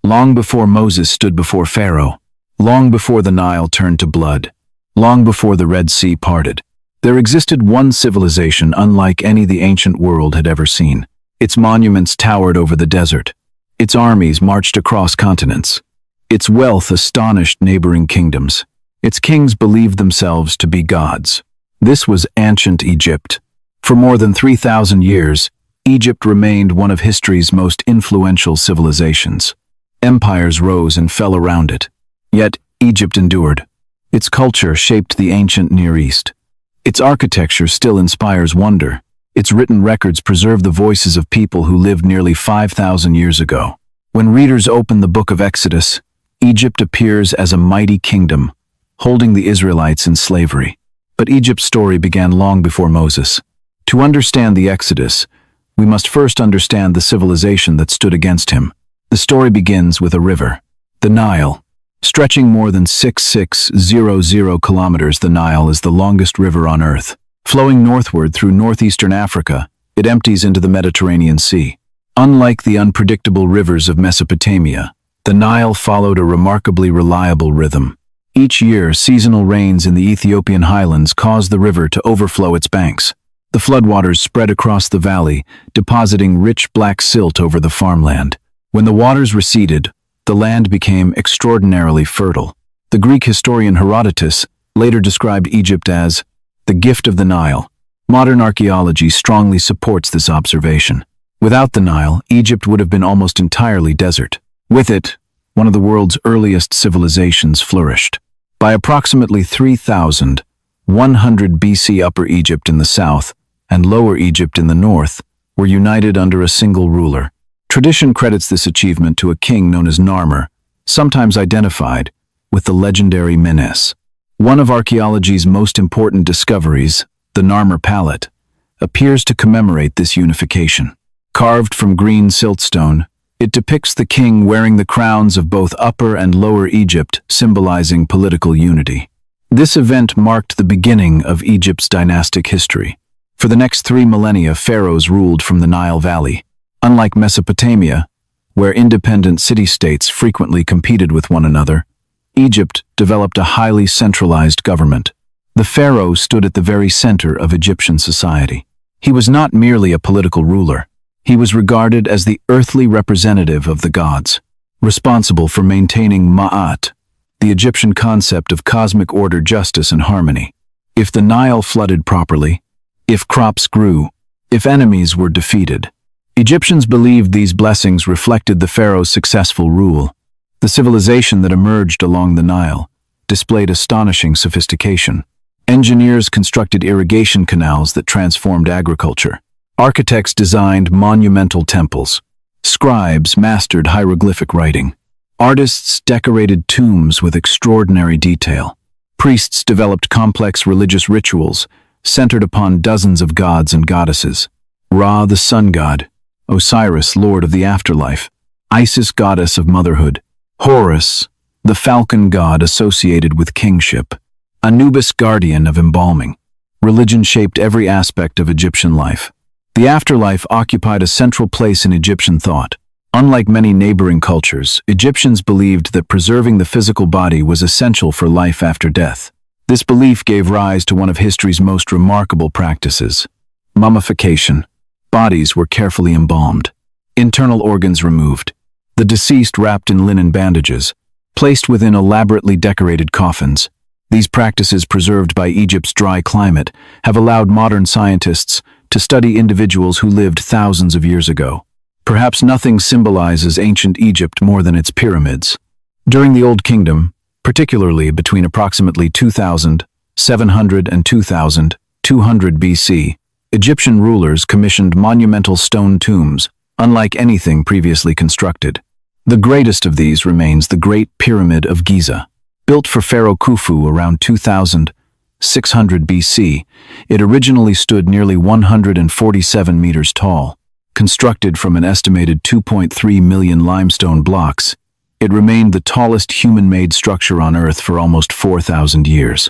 Long before Moses stood before Pharaoh, long before the Nile turned to blood, long before the Red Sea parted, there existed one civilization unlike any the ancient world had ever seen. Its monuments towered over the desert. Its armies marched across continents. Its wealth astonished neighboring kingdoms. Its kings believed themselves to be gods. This was ancient Egypt. For more than 3,000 years, Egypt remained one of history's most influential civilizations. Empires rose and fell around it. Yet, Egypt endured. Its culture shaped the ancient Near East. Its architecture still inspires wonder. Its written records preserve the voices of people who lived nearly 5,000 years ago. When readers open the book of Exodus, Egypt appears as a mighty kingdom, holding the Israelites in slavery. But Egypt's story began long before Moses. To understand the Exodus, we must first understand the civilization that stood against him. The story begins with a river, the Nile. Stretching more than 6,600 kilometers, the Nile is the longest river on Earth. Flowing northward through northeastern Africa, it empties into the Mediterranean Sea. Unlike the unpredictable rivers of Mesopotamia, the Nile followed a remarkably reliable rhythm. Each year, seasonal rains in the Ethiopian highlands caused the river to overflow its banks. The floodwaters spread across the valley, depositing rich black silt over the farmland. When the waters receded, the land became extraordinarily fertile. The Greek historian Herodotus later described Egypt as the gift of the Nile. Modern archaeology strongly supports this observation. Without the Nile, Egypt would have been almost entirely desert. With it, one of the world's earliest civilizations flourished. By approximately 3,100 BC, Upper Egypt in the south and Lower Egypt in the north were united under a single ruler. Tradition credits this achievement to a king known as Narmer, sometimes identified with the legendary Menes. One of archaeology's most important discoveries, the Narmer palette, appears to commemorate this unification. Carved from green siltstone, it depicts the king wearing the crowns of both Upper and Lower Egypt, symbolizing political unity. This event marked the beginning of Egypt's dynastic history. For the next 3 millennia, pharaohs ruled from the Nile Valley. Unlike Mesopotamia, where independent city-states frequently competed with one another, Egypt developed a highly centralized government. The pharaoh stood at the very center of Egyptian society. He was not merely a political ruler. He was regarded as the earthly representative of the gods, responsible for maintaining Ma'at, the Egyptian concept of cosmic order, justice, and harmony. If the Nile flooded properly, if crops grew, if enemies were defeated, Egyptians believed these blessings reflected the pharaoh's successful rule. The civilization that emerged along the Nile displayed astonishing sophistication. Engineers constructed irrigation canals that transformed agriculture. Architects designed monumental temples. Scribes mastered hieroglyphic writing. Artists decorated tombs with extraordinary detail. Priests developed complex religious rituals centered upon dozens of gods and goddesses. Ra, the sun god; Osiris, lord of the afterlife; Isis, goddess of motherhood; Horus, the falcon god associated with kingship; Anubis, guardian of embalming. Religion shaped every aspect of Egyptian life. The afterlife occupied a central place in Egyptian thought. Unlike many neighboring cultures, Egyptians believed that preserving the physical body was essential for life after death. This belief gave rise to one of history's most remarkable practices: mummification. Bodies were carefully embalmed, internal organs removed, the deceased wrapped in linen bandages, placed within elaborately decorated coffins. These practices, preserved by Egypt's dry climate, have allowed modern scientists to study individuals who lived thousands of years ago. Perhaps nothing symbolizes ancient Egypt more than its pyramids. During the Old Kingdom, particularly between approximately 2700 and 2200 BC, Egyptian rulers commissioned monumental stone tombs, unlike anything previously constructed. The greatest of these remains the Great Pyramid of Giza. Built for Pharaoh Khufu around 2600 BC, it originally stood nearly 147 meters tall. Constructed from an estimated 2.3 million limestone blocks, it remained the tallest human-made structure on Earth for almost 4,000 years.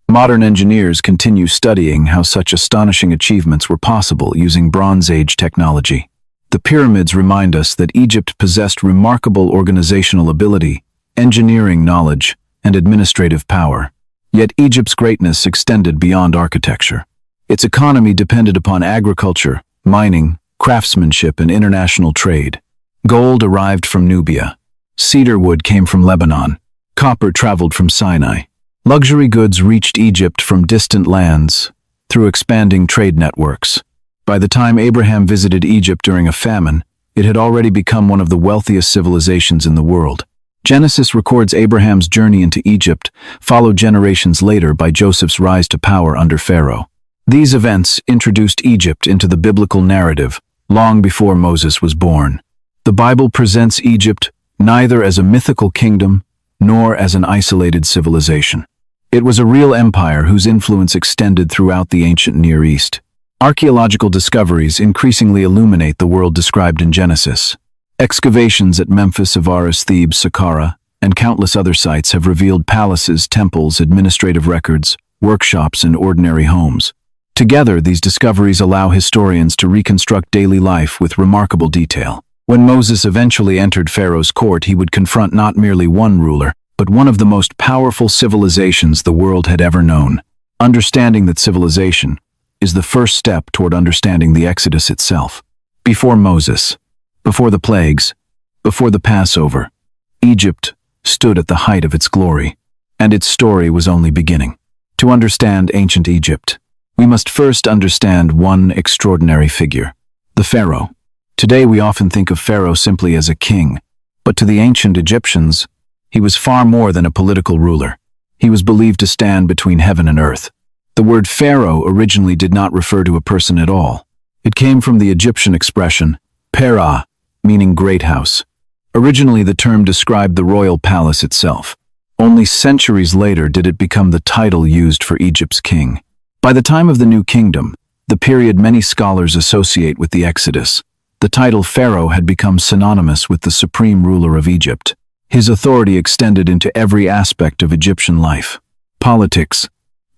Modern engineers continue studying how such astonishing achievements were possible using Bronze Age technology. The pyramids remind us that Egypt possessed remarkable organizational ability, engineering knowledge, and administrative power. Yet Egypt's greatness extended beyond architecture. Its economy depended upon agriculture, mining, craftsmanship, and international trade. Gold arrived from Nubia. Cedar wood came from Lebanon. Copper traveled from Sinai. Luxury goods reached Egypt from distant lands through expanding trade networks. By the time Abraham visited Egypt during a famine, it had already become one of the wealthiest civilizations in the world. Genesis records Abraham's journey into Egypt, followed generations later by Joseph's rise to power under Pharaoh. These events introduced Egypt into the biblical narrative long before Moses was born. The Bible presents Egypt neither as a mythical kingdom nor as an isolated civilization. It was a real empire whose influence extended throughout the ancient Near East. Archaeological discoveries increasingly illuminate the world described in Genesis. Excavations at Memphis, Avaris, Thebes, Saqqara, and countless other sites have revealed palaces, temples, administrative records, workshops, and ordinary homes. Together, these discoveries allow historians to reconstruct daily life with remarkable detail. When Moses eventually entered Pharaoh's court, he would confront not merely one ruler, but one of the most powerful civilizations the world had ever known. Understanding that civilization is the first step toward understanding the Exodus itself. Before Moses, before the plagues, before the Passover, Egypt stood at the height of its glory, and its story was only beginning. To understand ancient Egypt, we must first understand one extraordinary figure, the Pharaoh. Today we often think of Pharaoh simply as a king, but to the ancient Egyptians, he was far more than a political ruler. He was believed to stand between heaven and earth. The word Pharaoh originally did not refer to a person at all. It came from the Egyptian expression, Pera, meaning great house. Originally, the term described the royal palace itself. Only centuries later did it become the title used for Egypt's king. By the time of the New Kingdom, the period many scholars associate with the Exodus, the title Pharaoh had become synonymous with the supreme ruler of Egypt. His authority extended into every aspect of Egyptian life: politics,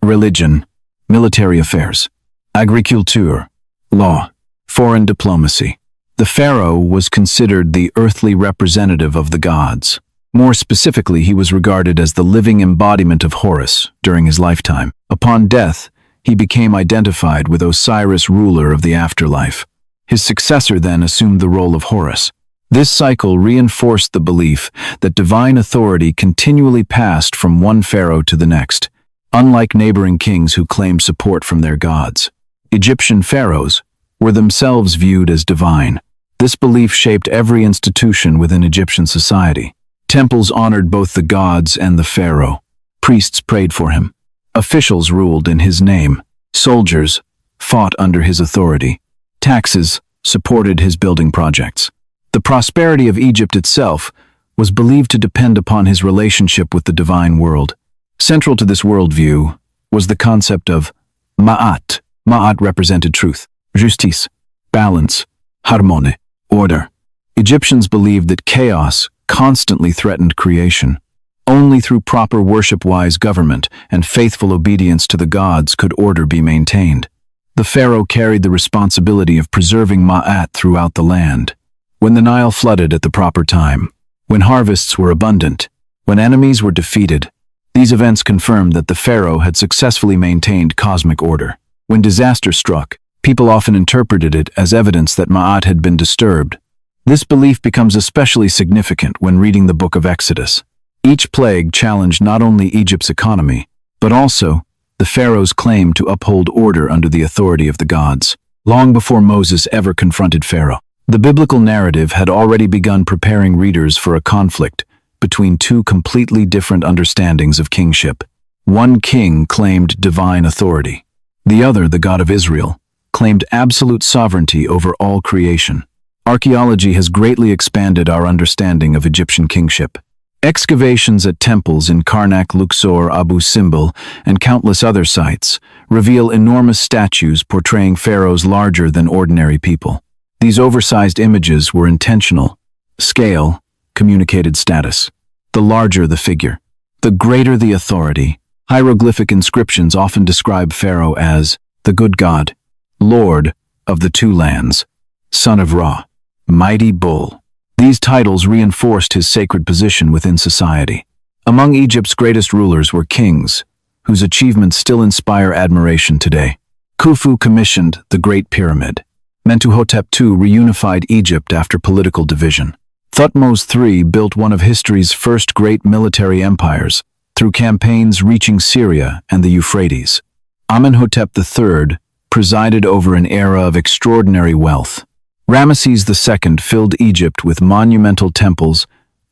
religion, military affairs, agriculture, law, foreign diplomacy. The pharaoh was considered the earthly representative of the gods. More specifically, he was regarded as the living embodiment of Horus during his lifetime. Upon death, he became identified with Osiris, ruler of the afterlife. His successor then assumed the role of Horus. This cycle reinforced the belief that divine authority continually passed from one pharaoh to the next. Unlike neighboring kings who claimed support from their gods, Egyptian pharaohs were themselves viewed as divine. This belief shaped every institution within Egyptian society. Temples honored both the gods and the pharaoh. Priests prayed for him. Officials ruled in his name. Soldiers fought under his authority. Taxes supported his building projects. The prosperity of Egypt itself was believed to depend upon his relationship with the divine world. Central to this worldview was the concept of Ma'at. Ma'at represented truth, justice, balance, harmony, order. Egyptians believed that chaos constantly threatened creation. Only through proper worship-wise government and faithful obedience to the gods could order be maintained. The pharaoh carried the responsibility of preserving Ma'at throughout the land. When the Nile flooded at the proper time, when harvests were abundant, when enemies were defeated, these events confirmed that the pharaoh had successfully maintained cosmic order. When disaster struck, people often interpreted it as evidence that Ma'at had been disturbed. This belief becomes especially significant when reading the book of Exodus. Each plague challenged not only Egypt's economy, but also the pharaoh's claim to uphold order under the authority of the gods. Long before Moses ever confronted Pharaoh, the biblical narrative had already begun preparing readers for a conflict between two completely different understandings of kingship. One king claimed divine authority. The other, the God of Israel, claimed absolute sovereignty over all creation. Archaeology has greatly expanded our understanding of Egyptian kingship. Excavations at temples in Karnak, Luxor, Abu Simbel, and countless other sites reveal enormous statues portraying pharaohs larger than ordinary people. These oversized images were intentional. Scale communicated status. The larger the figure, the greater the authority. Hieroglyphic inscriptions often describe Pharaoh as the good God, Lord of the two lands, Son of Ra. mighty bull. These titles reinforced his sacred position within society. Among Egypt's greatest rulers were kings, whose achievements still inspire admiration today. Khufu commissioned the Great Pyramid. Mentuhotep II reunified Egypt after political division. Thutmose III built one of history's first great military empires, through campaigns reaching Syria and the Euphrates. Amenhotep III presided over an era of extraordinary wealth. Ramesses II filled Egypt with monumental temples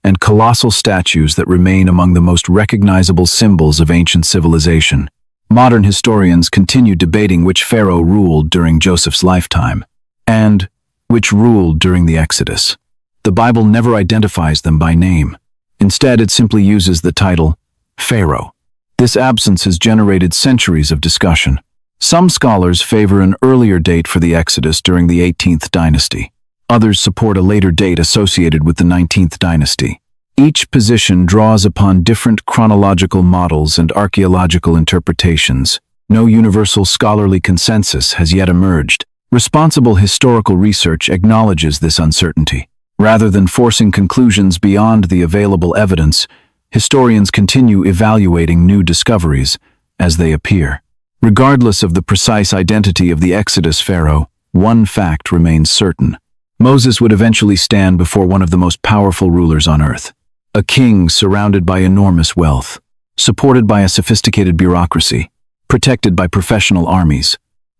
and colossal statues that remain among the most recognizable symbols of ancient civilization. Modern historians continue debating which pharaoh ruled during Joseph's lifetime, and which ruled during the Exodus. The Bible never identifies them by name. Instead, it simply uses the title, Pharaoh. This absence has generated centuries of discussion. Some scholars favor an earlier date for the Exodus during the 18th dynasty. Others support a later date associated with the 19th dynasty. Each position draws upon different chronological models and archaeological interpretations. No universal scholarly consensus has yet emerged. Responsible historical research acknowledges this uncertainty. Rather than forcing conclusions beyond the available evidence, historians continue evaluating new discoveries as they appear. Regardless of the precise identity of the Exodus pharaoh, one fact remains certain. Moses would eventually stand before one of the most powerful rulers on earth. A king surrounded by enormous wealth, supported by a sophisticated bureaucracy, protected by professional armies,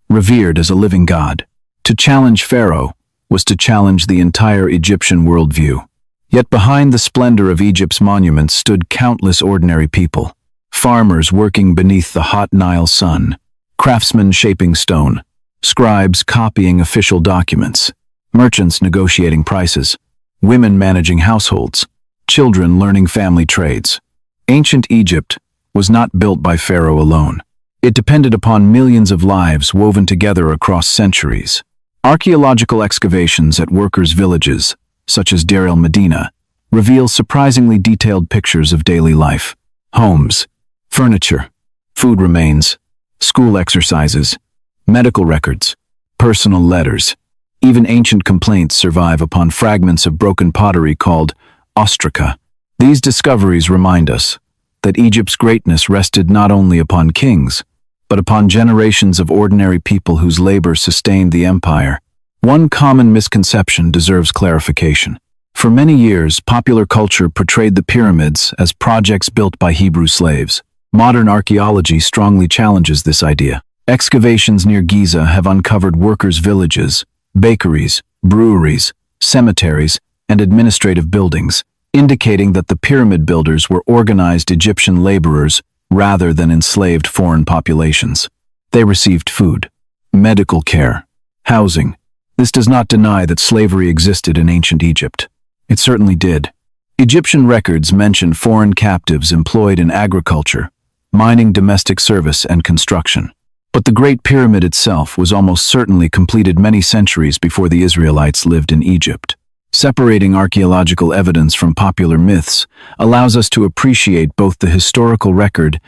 revered as a living god. To challenge Pharaoh was to challenge the entire Egyptian worldview. Yet behind the splendor of Egypt's monuments stood countless ordinary people. Farmers working beneath the hot Nile sun, craftsmen shaping stone, scribes copying official documents, merchants negotiating prices, women managing households, children learning family trades. Ancient Egypt was not built by Pharaoh alone. It depended upon millions of lives woven together across centuries. Archaeological excavations at workers' villages, such as Deir el-Medina, reveal surprisingly detailed pictures of daily life. Homes, furniture, food remains, school exercises, medical records, personal letters. Even ancient complaints survive upon fragments of broken pottery called ostraca. These discoveries remind us that Egypt's greatness rested not only upon kings, but upon generations of ordinary people whose labor sustained the empire. One common misconception deserves clarification. For many years, popular culture portrayed the pyramids as projects built by Hebrew slaves. Modern archaeology strongly challenges this idea. Excavations near Giza have uncovered workers' villages, bakeries, breweries, cemeteries, and administrative buildings, indicating that the pyramid builders were organized Egyptian laborers rather than enslaved foreign populations. They received food, medical care, housing. This does not deny that slavery existed in ancient Egypt. It certainly did. Egyptian records mention foreign captives employed in agriculture, mining, domestic service, and construction. But the Great Pyramid itself was almost certainly completed many centuries before the Israelites lived in Egypt. Separating archaeological evidence from popular myths allows us to appreciate both the historical record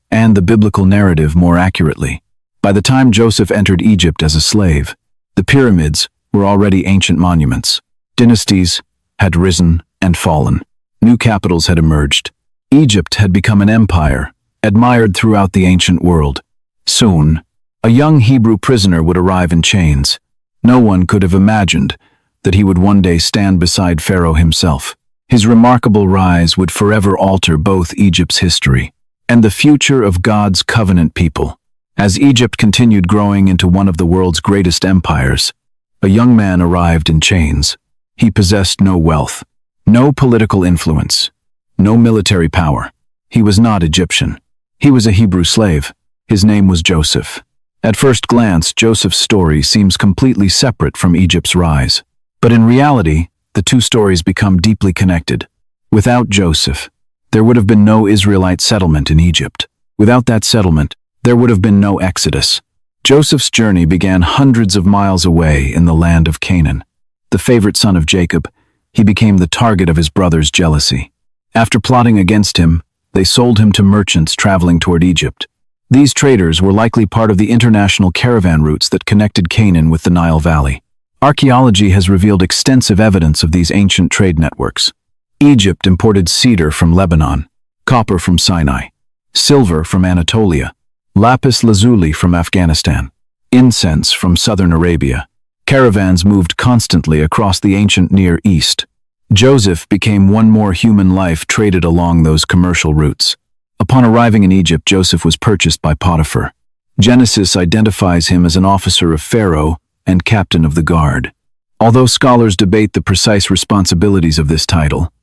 and the biblical narrative more accurately. By the time Joseph entered Egypt as a slave, the pyramids were already ancient monuments. Dynasties had risen and fallen. New capitals had emerged. Egypt had become an empire, admired throughout the ancient world. Soon, a young Hebrew prisoner would arrive in chains. No one could have imagined that he would one day stand beside Pharaoh himself. His remarkable rise would forever alter both Egypt's history and the future of God's covenant people. As Egypt continued growing into one of the world's greatest empires, a young man arrived in chains. He possessed no wealth, no political influence, no military power. He was not Egyptian. He was a Hebrew slave. His name was Joseph. At first glance, Joseph's story seems completely separate from Egypt's rise. But in reality, the two stories become deeply connected. Without Joseph, there would have been no Israelite settlement in Egypt. Without that settlement, there would have been no Exodus. Joseph's journey began hundreds of miles away in the land of Canaan. The favorite son of Jacob, he became the target of his brother's jealousy. After plotting against him, they sold him to merchants traveling toward Egypt. These traders were likely part of the international caravan routes that connected Canaan with the Nile Valley. Archaeology has revealed extensive evidence of these ancient trade networks. Egypt imported cedar from Lebanon, copper from Sinai, silver from Anatolia, lapis lazuli from Afghanistan, incense from southern Arabia. Caravans moved constantly across the ancient Near East. Joseph became one more human life traded along those commercial routes. Upon arriving in Egypt, Joseph was purchased by Potiphar. Genesis identifies him as an officer of Pharaoh and captain of the guard. Although scholars debate the precise responsibilities of this title,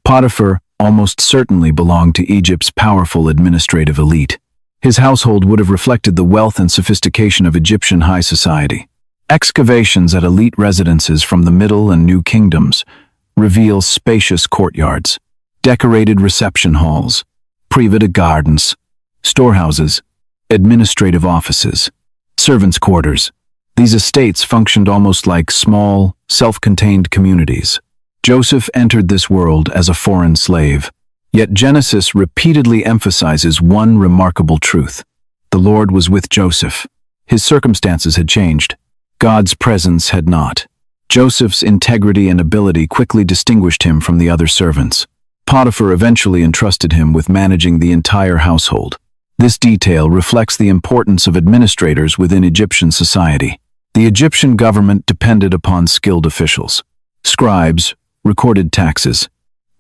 Potiphar almost certainly belonged to Egypt's powerful administrative elite. His household would have reflected the wealth and sophistication of Egyptian high society. Excavations at elite residences from the Middle and New Kingdoms reveal spacious courtyards, decorated reception halls, private gardens, storehouses, administrative offices, servants' quarters. These estates functioned almost like small, self-contained communities. Joseph entered this world as a foreign slave, yet Genesis repeatedly emphasizes one remarkable truth. The Lord was with Joseph. His circumstances had changed. God's presence had not. Joseph's integrity and ability quickly distinguished him from the other servants. Potiphar eventually entrusted him with managing the entire household. This detail reflects the importance of administrators within Egyptian society. The Egyptian government depended upon skilled officials. Scribes recorded taxes.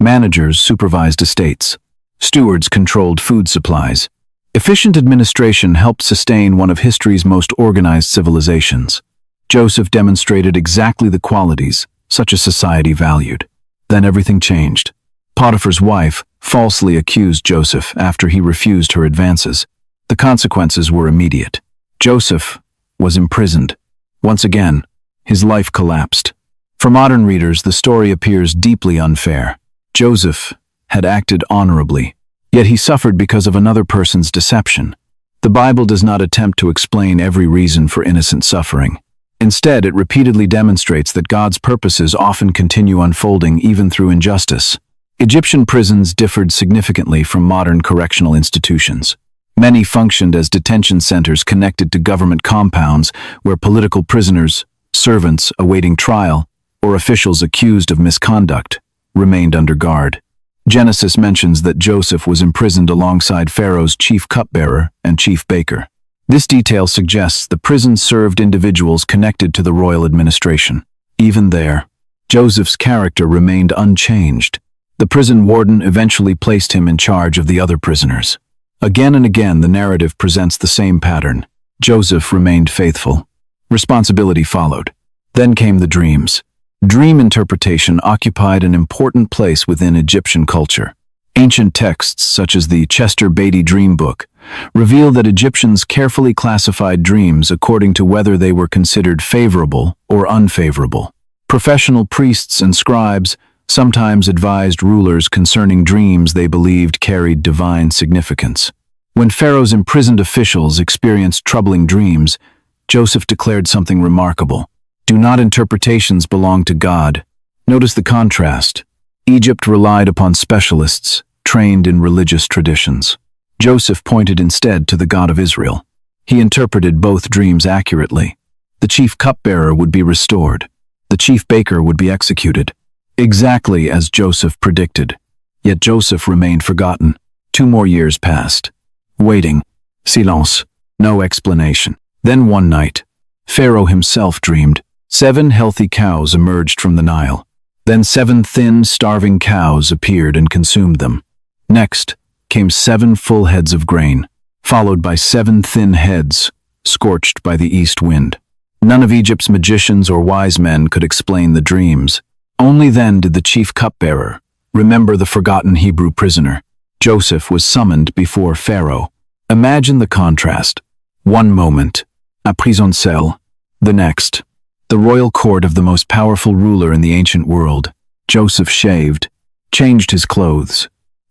Managers supervised estates. Stewards controlled food supplies. Efficient administration helped sustain one of history's most organized civilizations. Joseph demonstrated exactly the qualities such a society valued. Then everything changed. Potiphar's wife falsely accused Joseph after he refused her advances. The consequences were immediate. Joseph was imprisoned. Once again, his life collapsed. For modern readers, the story appears deeply unfair. Joseph had acted honorably, yet he suffered because of another person's deception. The Bible does not attempt to explain every reason for innocent suffering. Instead, it repeatedly demonstrates that God's purposes often continue unfolding even through injustice. Egyptian prisons differed significantly from modern correctional institutions. Many functioned as detention centers connected to government compounds where political prisoners, servants awaiting trial, or officials accused of misconduct remained under guard. Genesis mentions that Joseph was imprisoned alongside Pharaoh's chief cupbearer and chief baker. This detail suggests the prison served individuals connected to the royal administration. Even there, Joseph's character remained unchanged. The prison warden eventually placed him in charge of the other prisoners. Again and again, the narrative presents the same pattern. Joseph remained faithful. Responsibility followed. Then came the dreams. Dream interpretation occupied an important place within Egyptian culture. Ancient texts, such as the Chester Beatty Dream Book, reveal that Egyptians carefully classified dreams according to whether they were considered favorable or unfavorable. Professional priests and scribes sometimes advised rulers concerning dreams they believed carried divine significance. When Pharaoh's imprisoned officials experienced troubling dreams, Joseph declared something remarkable. Do not interpretations belong to God? Notice the contrast. Egypt relied upon specialists trained in religious traditions. Joseph pointed instead to the God of Israel. He interpreted both dreams accurately. The chief cupbearer would be restored. The chief baker would be executed. Exactly as Joseph predicted. Yet Joseph remained forgotten. 2 more years passed. Waiting. Silence. No explanation. Then one night, Pharaoh himself dreamed. 7 healthy cows emerged from the Nile. Then 7 thin, starving cows appeared and consumed them. Next came 7 full heads of grain, followed by 7 thin heads, scorched by the east wind. None of Egypt's magicians or wise men could explain the dreams. Only then did the chief cupbearer remember the forgotten Hebrew prisoner. Joseph was summoned before Pharaoh. Imagine the contrast. One moment, a prison cell. The next, the royal court of the most powerful ruler in the ancient world. Joseph shaved, changed his clothes,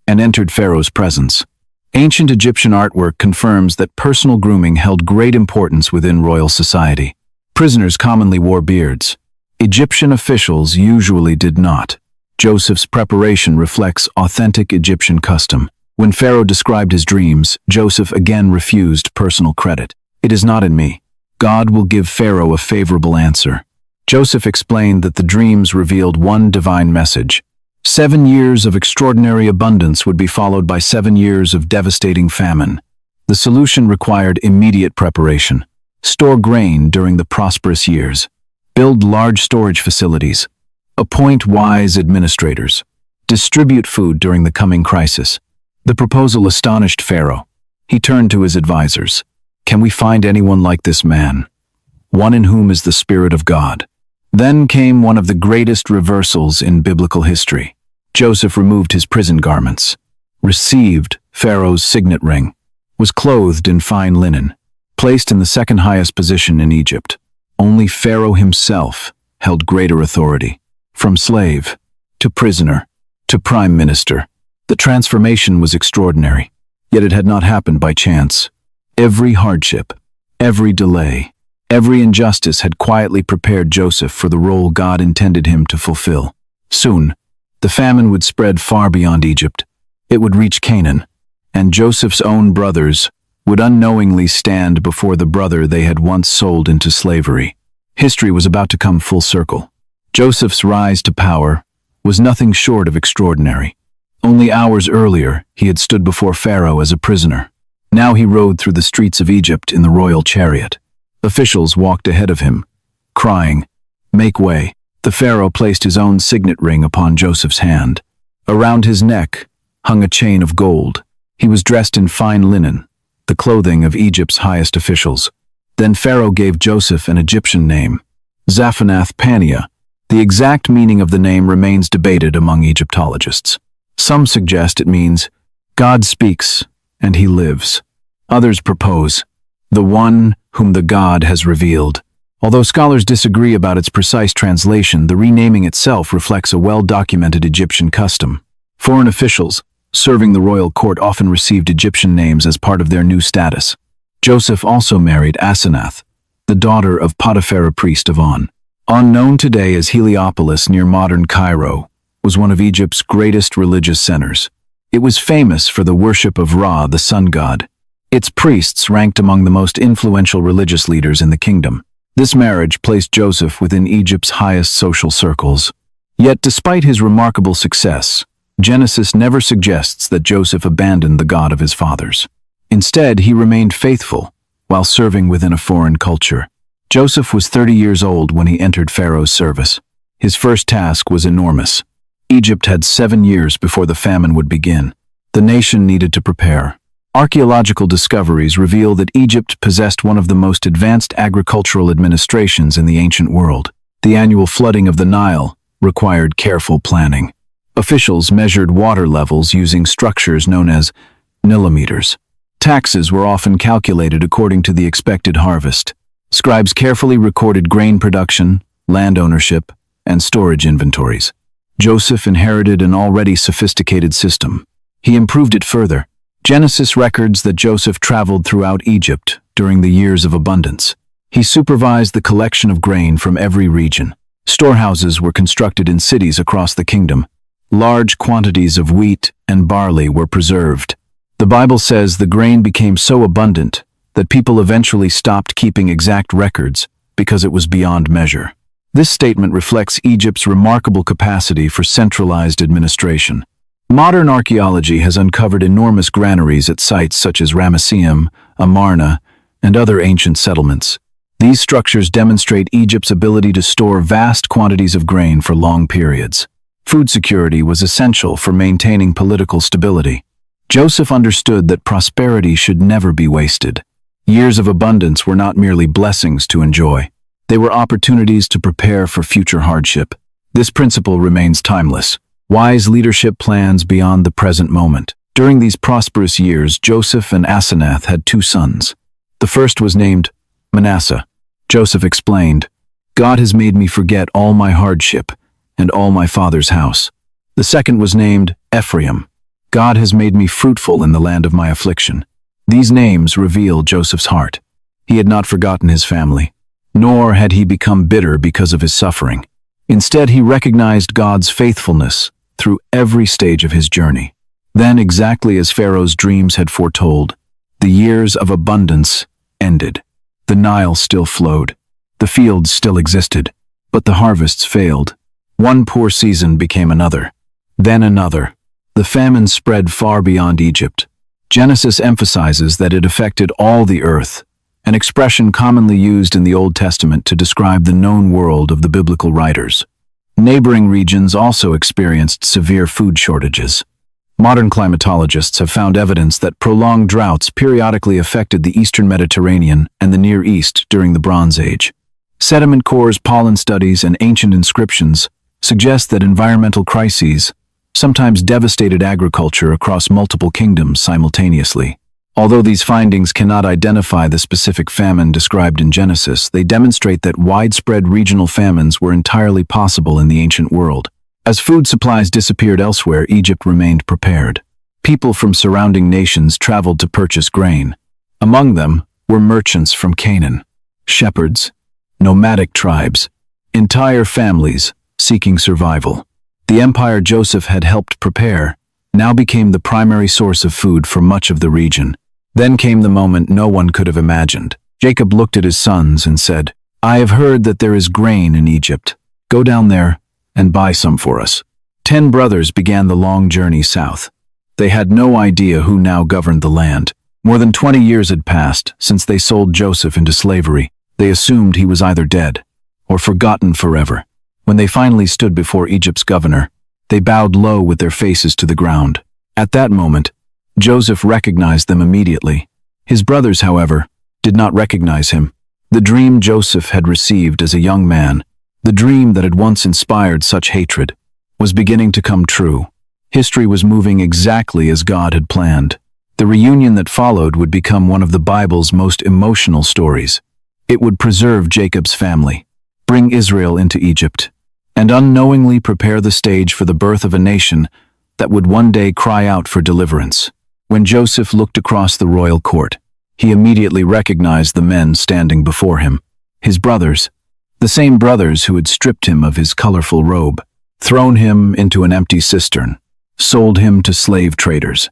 and entered Pharaoh's presence. Ancient Egyptian artwork confirms that personal grooming held great importance within royal society. Prisoners commonly wore beards. Egyptian officials usually did not. Joseph's preparation reflects authentic Egyptian custom. When Pharaoh described his dreams, Joseph again refused personal credit. It is not in me. God will give Pharaoh a favorable answer. Joseph explained that the dreams revealed one divine message. 7 years of extraordinary abundance would be followed by 7 years of devastating famine. The solution required immediate preparation. Store grain during the prosperous years. Build large storage facilities. Appoint wise administrators. Distribute food during the coming crisis. The proposal astonished Pharaoh. He turned to his advisors. Can we find anyone like this man? One in whom is the Spirit of God. Then came one of the greatest reversals in biblical history. Joseph removed his prison garments, received Pharaoh's signet ring, was clothed in fine linen, placed in the second highest position in Egypt. Only Pharaoh himself held greater authority. From slave to prisoner to prime minister, the transformation was extraordinary, yet it had not happened by chance. Every hardship, every delay, every injustice had quietly prepared Joseph for the role God intended him to fulfill. Soon, the famine would spread far beyond Egypt. It would reach Canaan, and Joseph's own brothers would unknowingly stand before the brother they had once sold into slavery. History was about to come full circle. Joseph's rise to power was nothing short of extraordinary. Only hours earlier, he had stood before Pharaoh as a prisoner. Now he rode through the streets of Egypt in the royal chariot. Officials walked ahead of him, crying, "Make way." The Pharaoh placed his own signet ring upon Joseph's hand. Around his neck hung a chain of gold. He was dressed in fine linen, the clothing of Egypt's highest officials. Then Pharaoh gave Joseph an Egyptian name, Zaphanath-Paneah. The exact meaning of the name remains debated among Egyptologists. Some suggest it means, God speaks and he lives. Others propose, the one whom the God has revealed. Although scholars disagree about its precise translation, the renaming itself reflects a well-documented Egyptian custom. Foreign officials serving the royal court often received Egyptian names as part of their new status. Joseph also married Asenath, the daughter of Potiphar, a priest of On. On, known today as Heliopolis near modern Cairo, was one of Egypt's greatest religious centers. It was famous for the worship of Ra, the sun god. Its priests ranked among the most influential religious leaders in the kingdom. This marriage placed Joseph within Egypt's highest social circles. Yet despite his remarkable success, Genesis never suggests that Joseph abandoned the God of his fathers. Instead, he remained faithful while serving within a foreign culture. Joseph was 30 years old when he entered Pharaoh's service. His first task was enormous. Egypt had 7 years before the famine would begin. The nation needed to prepare. Archaeological discoveries reveal that Egypt possessed one of the most advanced agricultural administrations in the ancient world. The annual flooding of the Nile required careful planning. Officials measured water levels using structures known as millimeters. Taxes were often calculated according to the expected harvest. Scribes carefully recorded grain production, land ownership, and storage inventories. Joseph inherited an already sophisticated system. He improved it further. Genesis records that Joseph traveled throughout Egypt during the years of abundance. He supervised the collection of grain from every region. Storehouses were constructed in cities across the kingdom. Large quantities of wheat and barley were preserved. The Bible says the grain became so abundant that people eventually stopped keeping exact records because it was beyond measure. This statement reflects Egypt's remarkable capacity for centralized administration. Modern archaeology has uncovered enormous granaries at sites such as Ramesseum, Amarna, and other ancient settlements. These structures demonstrate Egypt's ability to store vast quantities of grain for long periods. Food security was essential for maintaining political stability. Joseph understood that prosperity should never be wasted. Years of abundance were not merely blessings to enjoy. They were opportunities to prepare for future hardship. This principle remains timeless. Wise leadership plans beyond the present moment. During these prosperous years, Joseph and Asenath had 2 sons. The first was named Manasseh. Joseph explained, God has made me forget all my hardship and all my father's house. The second was named Ephraim. God has made me fruitful in the land of my affliction. These names reveal Joseph's heart. He had not forgotten his family, nor had he become bitter because of his suffering. Instead, he recognized God's faithfulness through every stage of his journey. Then, exactly as Pharaoh's dreams had foretold, the years of abundance ended. The Nile still flowed. The fields still existed. But the harvests failed. One poor season became another, then another. The famine spread far beyond Egypt. Genesis emphasizes that it affected all the earth, an expression commonly used in the Old Testament to describe the known world of the biblical writers. Neighboring regions also experienced severe food shortages. Modern climatologists have found evidence that prolonged droughts periodically affected the eastern Mediterranean and the Near East during the Bronze Age. Sediment cores, pollen studies, and ancient inscriptions suggest that environmental crises sometimes devastated agriculture across multiple kingdoms simultaneously. Although these findings cannot identify the specific famine described in Genesis, they demonstrate that widespread regional famines were entirely possible in the ancient world. As food supplies disappeared elsewhere, Egypt remained prepared. People from surrounding nations traveled to purchase grain. Among them were merchants from Canaan, shepherds, nomadic tribes, entire families seeking survival. The empire Joseph had helped prepare now became the primary source of food for much of the region. Then came the moment no one could have imagined. Jacob looked at his sons and said, "I have heard that there is grain in Egypt. Go down there and buy some for us." 10 brothers began the long journey south. They had no idea who now governed the land. More than 20 years had passed since they sold Joseph into slavery. They assumed he was either dead or forgotten forever. When they finally stood before Egypt's governor, they bowed low with their faces to the ground. At that moment, Joseph recognized them immediately. His brothers, however, did not recognize him. The dream Joseph had received as a young man, the dream that had once inspired such hatred, was beginning to come true. History was moving exactly as God had planned. The reunion that followed would become one of the Bible's most emotional stories. It would preserve Jacob's family, bring Israel into Egypt, and unknowingly prepare the stage for the birth of a nation that would one day cry out for deliverance. When Joseph looked across the royal court, he immediately recognized the men standing before him. His brothers, the same brothers who had stripped him of his colorful robe, thrown him into an empty cistern, sold him to slave traders,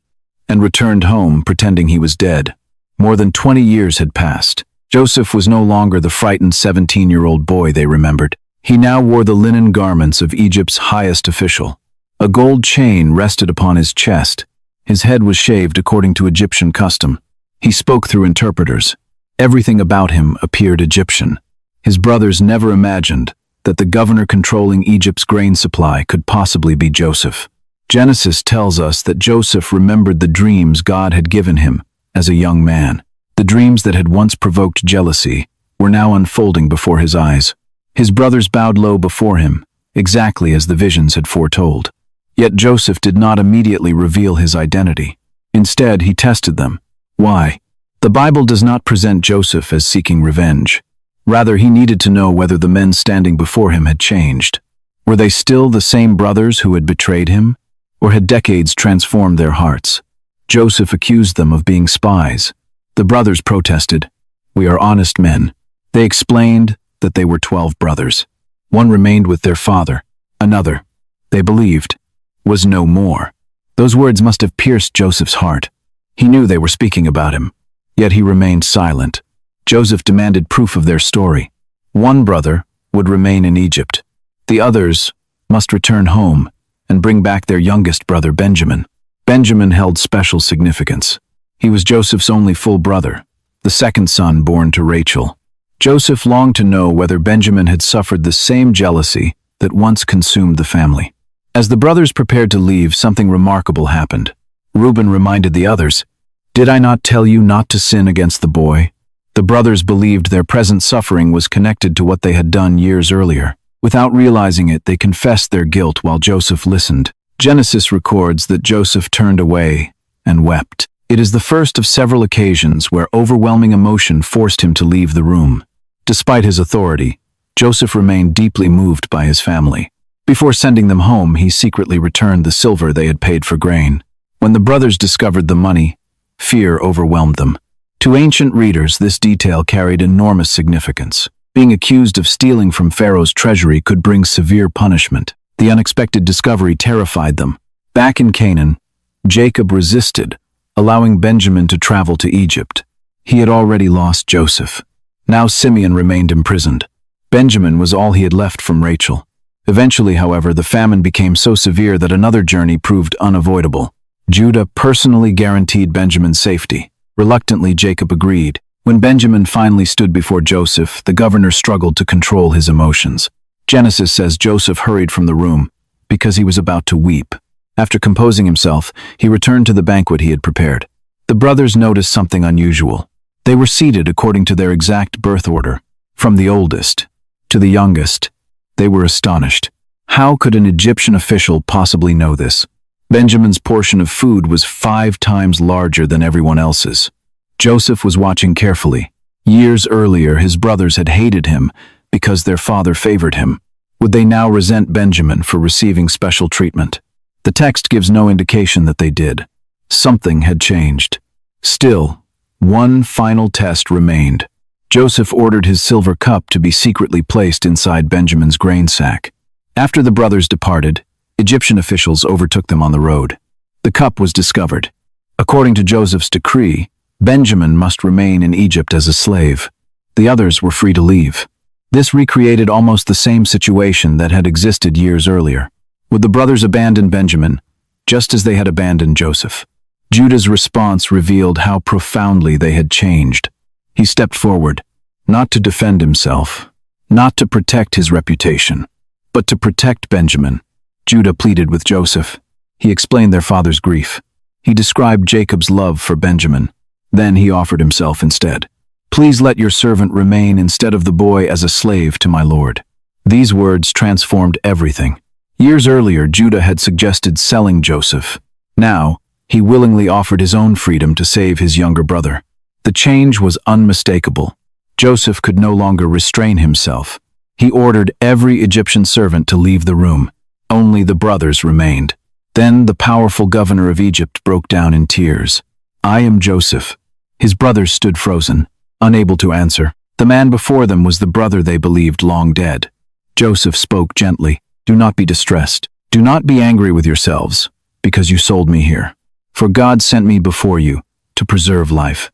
and returned home pretending he was dead. More than 20 years had passed. Joseph was no longer the frightened 17-year-old boy they remembered. He now wore the linen garments of Egypt's highest official. A gold chain rested upon his chest. His head was shaved according to Egyptian custom. He spoke through interpreters. Everything about him appeared Egyptian. His brothers never imagined that the governor controlling Egypt's grain supply could possibly be Joseph. Genesis tells us that Joseph remembered the dreams God had given him as a young man. The dreams that had once provoked jealousy were now unfolding before his eyes. His brothers bowed low before him, exactly as the visions had foretold. Yet Joseph did not immediately reveal his identity. Instead, he tested them. Why? The Bible does not present Joseph as seeking revenge. Rather, he needed to know whether the men standing before him had changed. Were they still the same brothers who had betrayed him? Or had decades transformed their hearts? Joseph accused them of being spies. The brothers protested. "We are honest men." They explained that they were 12 brothers. One remained with their father. Another, they believed, was no more. Those words must have pierced Joseph's heart. He knew they were speaking about him, yet he remained silent. Joseph demanded proof of their story. One brother would remain in Egypt. The others must return home and bring back their youngest brother, Benjamin. Benjamin held special significance. He was Joseph's only full brother, the second son born to Rachel. Joseph longed to know whether Benjamin had suffered the same jealousy that once consumed the family. As the brothers prepared to leave, something remarkable happened. Reuben reminded the others, "Did I not tell you not to sin against the boy?" The brothers believed their present suffering was connected to what they had done years earlier. Without realizing it, they confessed their guilt while Joseph listened. Genesis records that Joseph turned away and wept. It is the first of several occasions where overwhelming emotion forced him to leave the room. Despite his authority, Joseph remained deeply moved by his family. Before sending them home, he secretly returned the silver they had paid for grain. When the brothers discovered the money, fear overwhelmed them. To ancient readers, this detail carried enormous significance. Being accused of stealing from Pharaoh's treasury could bring severe punishment. The unexpected discovery terrified them. Back in Canaan, Jacob resisted, allowing Benjamin to travel to Egypt. He had already lost Joseph. Now Simeon remained imprisoned. Benjamin was all he had left from Rachel. Eventually, however, the famine became so severe that another journey proved unavoidable. Judah personally guaranteed Benjamin's safety. Reluctantly, Jacob agreed. When Benjamin finally stood before Joseph, the governor struggled to control his emotions. Genesis says Joseph hurried from the room because he was about to weep. After composing himself, he returned to the banquet he had prepared. The brothers noticed something unusual. They were seated according to their exact birth order, from the oldest to the youngest. They were astonished. How could an Egyptian official possibly know this? Benjamin's portion of food was 5 times larger than everyone else's. Joseph was watching carefully. Years earlier, his brothers had hated him because their father favored him. Would they now resent Benjamin for receiving special treatment? The text gives no indication that they did. Something had changed. Still, one final test remained. Joseph ordered his silver cup to be secretly placed inside Benjamin's grain sack. After the brothers departed, Egyptian officials overtook them on the road. The cup was discovered. According to Joseph's decree, Benjamin must remain in Egypt as a slave. The others were free to leave. This recreated almost the same situation that had existed years earlier. Would the brothers abandon Benjamin, just as they had abandoned Joseph? Judah's response revealed how profoundly they had changed. He stepped forward, not to defend himself, not to protect his reputation, but to protect Benjamin. Judah pleaded with Joseph. He explained their father's grief. He described Jacob's love for Benjamin. Then he offered himself instead. "Please let your servant remain instead of the boy as a slave to my lord." These words transformed everything. Years earlier, Judah had suggested selling Joseph. Now, he willingly offered his own freedom to save his younger brother. The change was unmistakable. Joseph could no longer restrain himself. He ordered every Egyptian servant to leave the room. Only the brothers remained. Then the powerful governor of Egypt broke down in tears. "I am Joseph." His brothers stood frozen, unable to answer. The man before them was the brother they believed long dead. Joseph spoke gently. "Do not be distressed. Do not be angry with yourselves, because you sold me here. For God sent me before you to preserve life."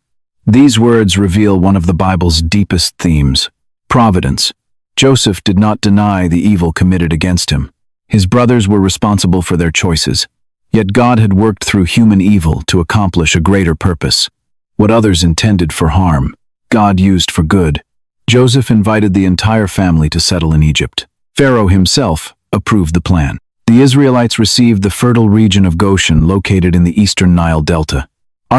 These words reveal one of the Bible's deepest themes: providence. Joseph did not deny the evil committed against him. His brothers were responsible for their choices. Yet God had worked through human evil to accomplish a greater purpose. What others intended for harm, God used for good. Joseph invited the entire family to settle in Egypt. Pharaoh himself approved the plan. The Israelites received the fertile region of Goshen located in the eastern Nile Delta.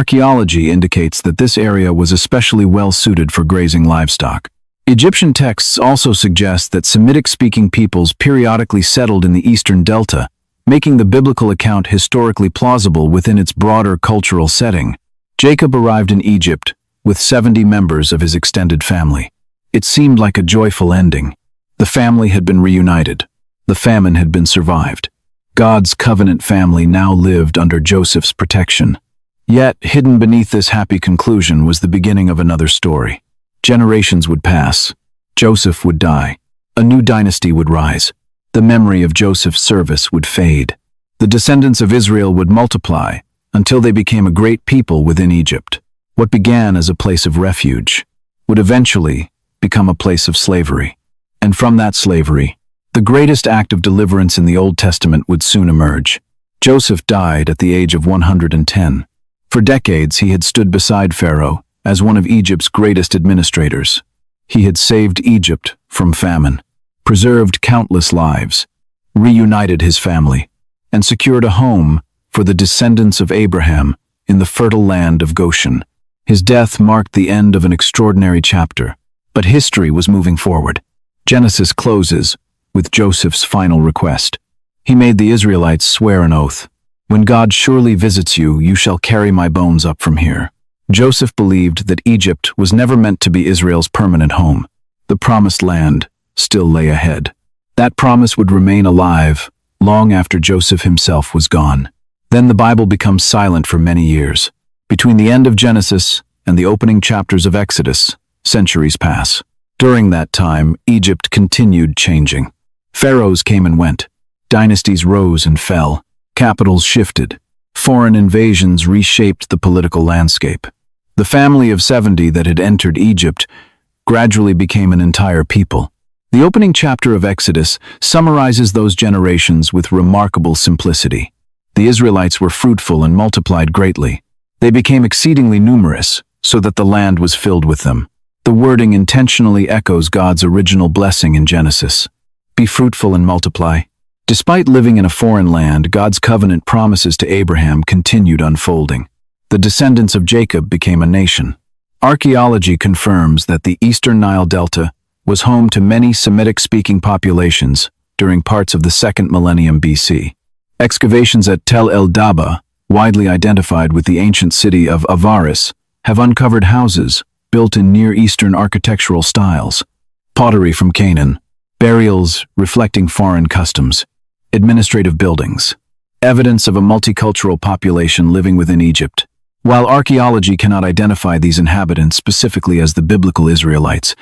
Archaeology indicates that this area was especially well suited for grazing livestock. Egyptian texts also suggest that Semitic-speaking peoples periodically settled in the eastern delta, making the biblical account historically plausible within its broader cultural setting. Jacob arrived in Egypt with 70 members of his extended family. It seemed like a joyful ending. The family had been reunited. The famine had been survived. God's covenant family now lived under Joseph's protection. Yet, hidden beneath this happy conclusion was the beginning of another story. Generations would pass. Joseph would die. A new dynasty would rise. The memory of Joseph's service would fade. The descendants of Israel would multiply until they became a great people within Egypt. What began as a place of refuge would eventually become a place of slavery. And from that slavery, the greatest act of deliverance in the Old Testament would soon emerge. Joseph died at the age of 110. For decades, he had stood beside Pharaoh as one of Egypt's greatest administrators. He had saved Egypt from famine, preserved countless lives, reunited his family, and secured a home for the descendants of Abraham in the fertile land of Goshen. His death marked the end of an extraordinary chapter, but history was moving forward. Genesis closes with Joseph's final request. He made the Israelites swear an oath. "When God surely visits you, you shall carry my bones up from here." Joseph believed that Egypt was never meant to be Israel's permanent home. The promised land still lay ahead. That promise would remain alive long after Joseph himself was gone. Then the Bible becomes silent for many years. Between the end of Genesis and the opening chapters of Exodus, centuries pass. During that time, Egypt continued changing. Pharaohs came and went. Dynasties rose and fell. Capitals shifted. Foreign invasions reshaped the political landscape. The family of 70 that had entered Egypt gradually became an entire people. The opening chapter of Exodus summarizes those generations with remarkable simplicity. The Israelites were fruitful and multiplied greatly. They became exceedingly numerous, so that the land was filled with them. The wording intentionally echoes God's original blessing in Genesis. Be fruitful and multiply. Despite living in a foreign land, God's covenant promises to Abraham continued unfolding. The descendants of Jacob became a nation. Archaeology confirms that the eastern Nile Delta was home to many Semitic-speaking populations during parts of the 2nd millennium BC. Excavations at Tel el-Daba, widely identified with the ancient city of Avaris, have uncovered houses built in Near Eastern architectural styles, pottery from Canaan, burials reflecting foreign customs, administrative buildings, evidence of a multicultural population living within Egypt. While archaeology cannot identify these inhabitants specifically as the biblical Israelites,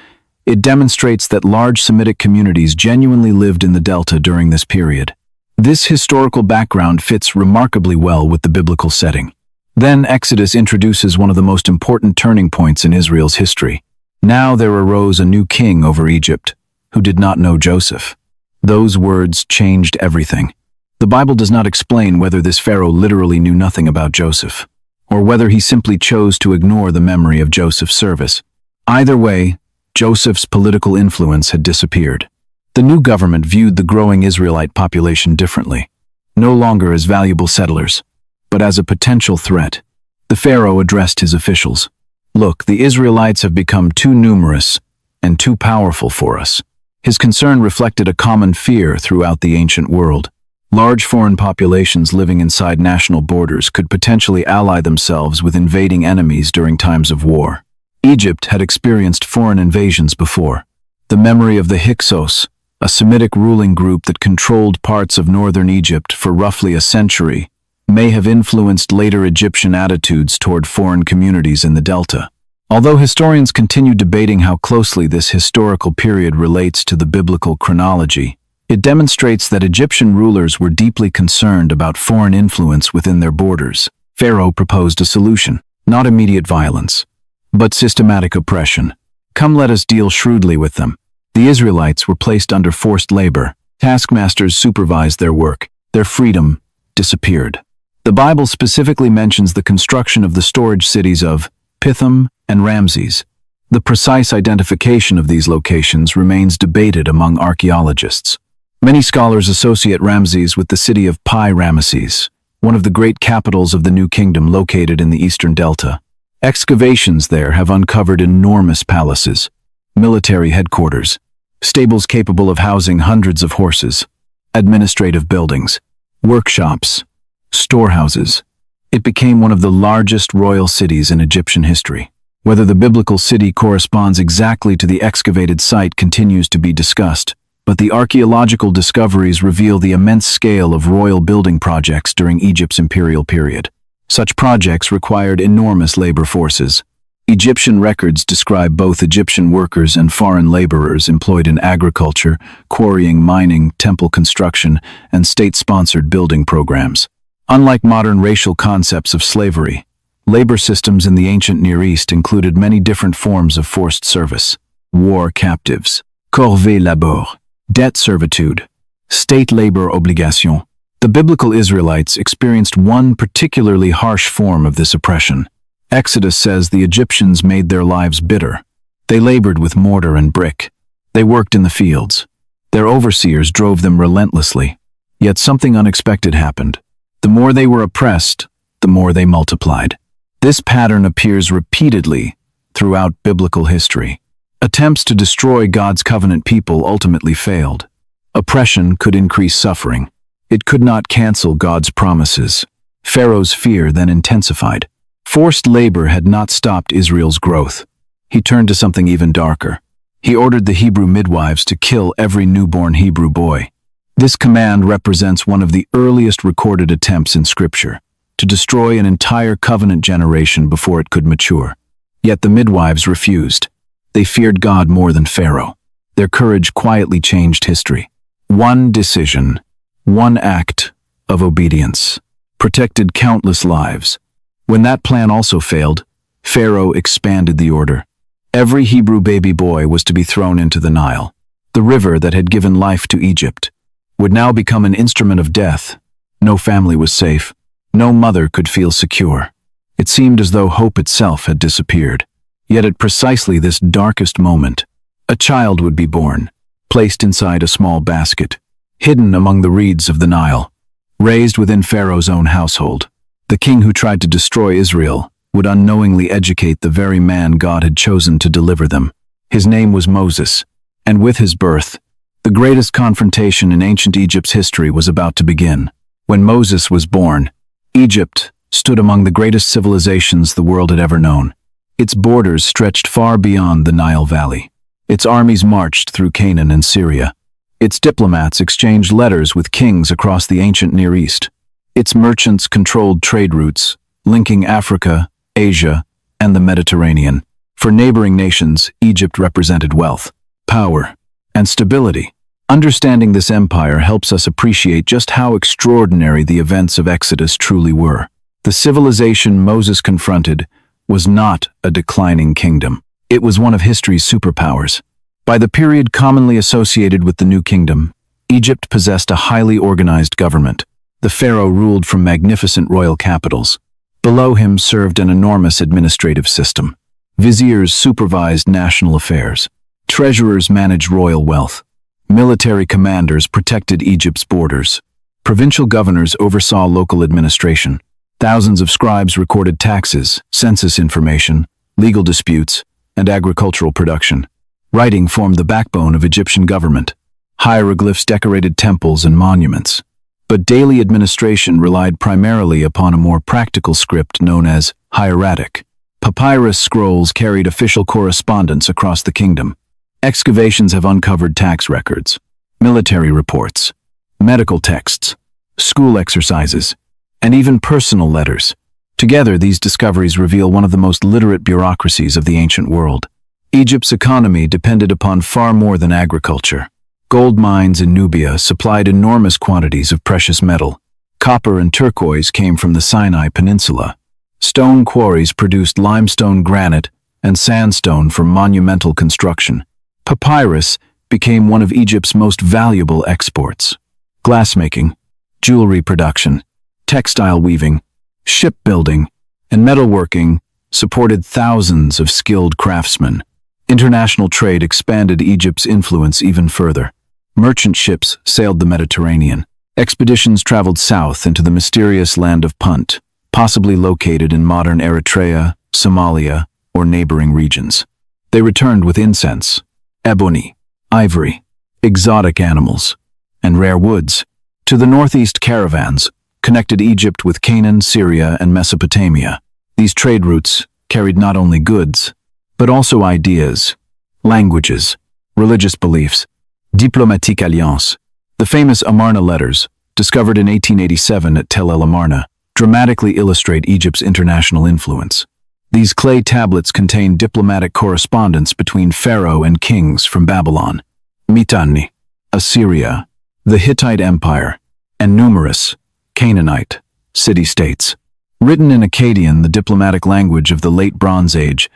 it demonstrates that large Semitic communities genuinely lived in the Delta during this period. This historical background fits remarkably well with the biblical setting. Then Exodus introduces one of the most important turning points in Israel's history. Now there arose a new king over Egypt, who did not know Joseph. Those words changed everything. The Bible does not explain whether this pharaoh literally knew nothing about Joseph, or whether he simply chose to ignore the memory of Joseph's service. Either way, Joseph's political influence had disappeared. The new government viewed the growing Israelite population differently, no longer as valuable settlers, but as a potential threat. The pharaoh addressed his officials. Look, the Israelites have become too numerous and too powerful for us. His concern reflected a common fear throughout the ancient world. Large foreign populations living inside national borders could potentially ally themselves with invading enemies during times of war. Egypt had experienced foreign invasions before. The memory of the Hyksos, a Semitic ruling group that controlled parts of northern Egypt for roughly a century, may have influenced later Egyptian attitudes toward foreign communities in the Delta. Although historians continue debating how closely this historical period relates to the biblical chronology, it demonstrates that Egyptian rulers were deeply concerned about foreign influence within their borders. Pharaoh proposed a solution, not immediate violence, but systematic oppression. Come, let us deal shrewdly with them. The Israelites were placed under forced labor. Taskmasters supervised their work. Their freedom disappeared. The Bible specifically mentions the construction of the storage cities of Pithom and Ramses. The precise identification of these locations remains debated among archaeologists. Many scholars associate Ramses with the city of Pi-Ramesses, one of the great capitals of the New Kingdom located in the eastern delta. Excavations there have uncovered enormous palaces, military headquarters, stables capable of housing hundreds of horses, administrative buildings, workshops, storehouses. It became one of the largest royal cities in Egyptian history. Whether the biblical city corresponds exactly to the excavated site continues to be discussed, but the archaeological discoveries reveal the immense scale of royal building projects during Egypt's imperial period. Such projects required enormous labor forces. Egyptian records describe both Egyptian workers and foreign laborers employed in agriculture, quarrying, mining, temple construction, and state-sponsored building programs. Unlike modern racial concepts of slavery, labor systems in the ancient Near East included many different forms of forced service: war captives, corvée labor, debt servitude, state labor obligation. The biblical Israelites experienced one particularly harsh form of this oppression. Exodus says the Egyptians made their lives bitter. They labored with mortar and brick. They worked in the fields. Their overseers drove them relentlessly. Yet something unexpected happened. The more they were oppressed, the more they multiplied. This pattern appears repeatedly throughout biblical history. Attempts to destroy God's covenant people ultimately failed. Oppression could increase suffering. It could not cancel God's promises. Pharaoh's fear then intensified. Forced labor had not stopped Israel's growth. He turned to something even darker. He ordered the Hebrew midwives to kill every newborn Hebrew boy. This command represents one of the earliest recorded attempts in Scripture to destroy an entire covenant generation before it could mature. Yet the midwives refused. They feared God more than Pharaoh. Their courage quietly changed history. One decision, one act of obedience, protected countless lives. When that plan also failed, Pharaoh expanded the order. Every Hebrew baby boy was to be thrown into the Nile. The river that had given life to Egypt would now become an instrument of death. No family was safe. No mother could feel secure. It seemed as though hope itself had disappeared. Yet at precisely this darkest moment, a child would be born, placed inside a small basket, hidden among the reeds of the Nile, raised within Pharaoh's own household. The king who tried to destroy Israel would unknowingly educate the very man God had chosen to deliver them. His name was Moses, and with his birth, the greatest confrontation in ancient Egypt's history was about to begin. When Moses was born, Egypt stood among the greatest civilizations the world had ever known. Its borders stretched far beyond the Nile Valley. Its armies marched through Canaan and Syria. Its diplomats exchanged letters with kings across the ancient Near East. Its merchants controlled trade routes, linking Africa, Asia, and the Mediterranean. For neighboring nations, Egypt represented wealth, power, and stability. Understanding this empire helps us appreciate just how extraordinary the events of Exodus truly were. The civilization Moses confronted was not a declining kingdom. It was one of history's superpowers. By the period commonly associated with the New Kingdom, Egypt possessed a highly organized government. The pharaoh ruled from magnificent royal capitals. Below him served an enormous administrative system. Viziers supervised national affairs. Treasurers managed royal wealth. Military commanders protected Egypt's borders. Provincial governors oversaw local administration. Thousands of scribes recorded taxes, census information, legal disputes, and agricultural production. Writing formed the backbone of Egyptian government. Hieroglyphs decorated temples and monuments. But daily administration relied primarily upon a more practical script known as hieratic. Papyrus scrolls carried official correspondence across the kingdom. Excavations have uncovered tax records, military reports, medical texts, school exercises, and even personal letters. Together, these discoveries reveal one of the most literate bureaucracies of the ancient world. Egypt's economy depended upon far more than agriculture. Gold mines in Nubia supplied enormous quantities of precious metal. Copper and turquoise came from the Sinai Peninsula. Stone quarries produced limestone, granite, and sandstone for monumental construction. Papyrus became one of Egypt's most valuable exports. Glassmaking, jewelry production, textile weaving, shipbuilding, and metalworking supported thousands of skilled craftsmen. International trade expanded Egypt's influence even further. Merchant ships sailed the Mediterranean. Expeditions traveled south into the mysterious land of Punt, possibly located in modern Eritrea, Somalia, or neighboring regions. They returned with incense, ebony, ivory, exotic animals, and rare woods. To the northeast, caravans connected Egypt with Canaan, Syria, and Mesopotamia. These trade routes carried not only goods, but also ideas, languages, religious beliefs. Diplomatique Alliance. The famous Amarna letters, discovered in 1887 at Tel El Amarna, dramatically illustrate Egypt's international influence. These clay tablets contain diplomatic correspondence between pharaoh and kings from Babylon, Mitanni, Assyria, the Hittite Empire, and numerous Canaanite city-states. Written in Akkadian, the diplomatic language of the Late Bronze Age,